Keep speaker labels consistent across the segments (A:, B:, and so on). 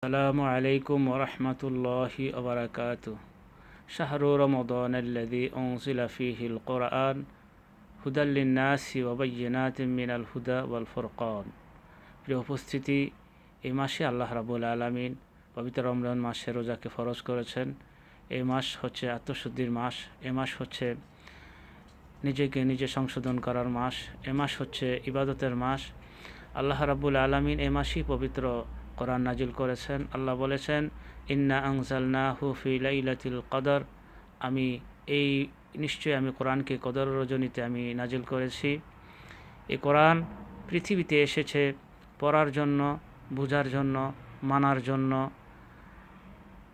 A: السلام عليكم ورحمة الله وبركاته. شهر رمضان الذي أنزل فيه القرآن هدى للناس وبينات من الهدى والفرقان. প্রিয় উপস্থিতি, এই মাসে আল্লাহ রাব্বুল আলামিন পবিত্র রমজান মাসে রোজাকে ফরজ করেছেন। এই মাস হচ্ছে আত্মশুদ্ধির মাস। এই মাস হচ্ছে নিজেকে নিজে সংশোধন করার মাস। এই মাস হচ্ছে ইবাদতের মাস। আল্লাহ রাব্বুল আলামিন এই মাসেই পবিত্র কোরআন নাজিল করেছেন। আল্লাহ বলেছেন, ইন্না আনজালনাহু ফি লাইলাতিল কদর, নিশ্চয়ই আমি কোরআনকে কদর রজনীতে আমি নাজিল করেছি। এই কোরআন পৃথিবীতে এসেছে পড়ার জন্য, বোঝার জন্য, মানার জন্য।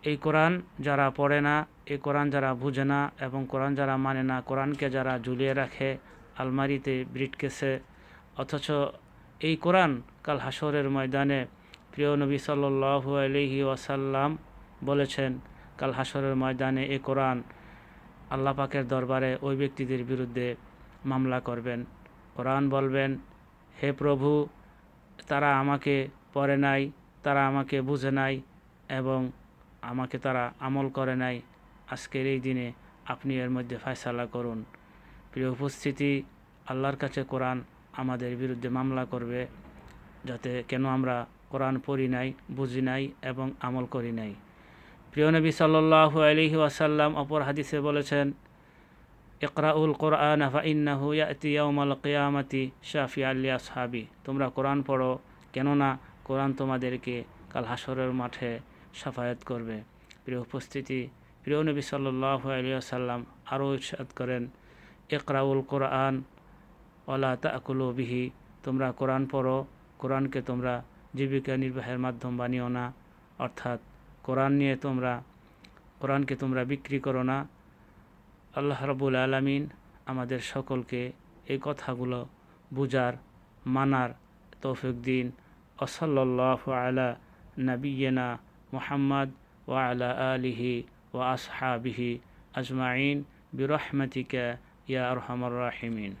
A: এই কোরআন যারা পড়ে না, এই কোরআন যারা বুঝে না এবং কোরআন যারা মানে না, কোরআনকে যারা ঝুলিয়ে রাখে আলমারিতে, ব্রিটকেসে, অথচ এই কোরআন কাল হাসরের ময়দানে প্রিয় নবী সাল্লাল্লাহু আলাইহি ওয়াসাল্লাম বলেছেন, কাল হাসরের ময়দানে এই কোরআন আল্লাহ পাকের দরবারে ওই ব্যক্তিদের বিরুদ্ধে মামলা করবেন। কোরআন বলবেন, হে প্রভু, তারা আমাকে পড়ে নাই, তারা আমাকে বুঝে নাই এবং আমাকে তারা আমল করে নাই। আজকের এই দিনে আপনি এর মধ্যে ফয়সালা করুন। প্রিয় উপস্থিতি, আল্লাহর কাছে কোরআন আমাদের বিরুদ্ধে মামলা করবে, যাতে কেন আমরা কোরআন পড়ি নাই, বুঝি নাই এবং আমল করি নাই। প্রিয় নবী সাল্লাল্লাহু আলাইহি ওয়াসাল্লাম অপর হাদিসে বলেছেন, ইকরাউল কোরআন ফাইন্নাহু ইয়াতি ইয়াউমাল কিয়ামাতি শাফিআল লিআসহাবি, তোমরা কোরআন পড়ো, কেননা কোরআন তোমাদেরকে কাল হাসরের মাঠে শাফায়াত করবে। প্রিয় উপস্থিতি, প্রিয় নবী সাল্লাল্লাহু আলাইহি ওয়াসাল্লাম আরও ইরশাদ করেন, ইকরাউল কোরআন ওয়ালা তাকুলু বিহি, তোমরা কোরআন পড়ো, কোরআনকে তোমরা জীবিকা নির্বাহের মাধ্যম বানিও না, অর্থাৎ কোরআনকে তোমরা বিক্রি করো না। আল্লাহ রাব্বুল আলামিন আমাদের সকলকে এই কথাগুলো বুঝার, মানার তৌফিক দিন। ওয়াসাল্লাল্লাহু আলা নাবিয়্যিনা মুহাম্মদ ওয়া আলা আলিহি ওয়া আসহাবিহি আজমাইন বিরহমাতিকা ইয়া আরহামার রাহিমিন।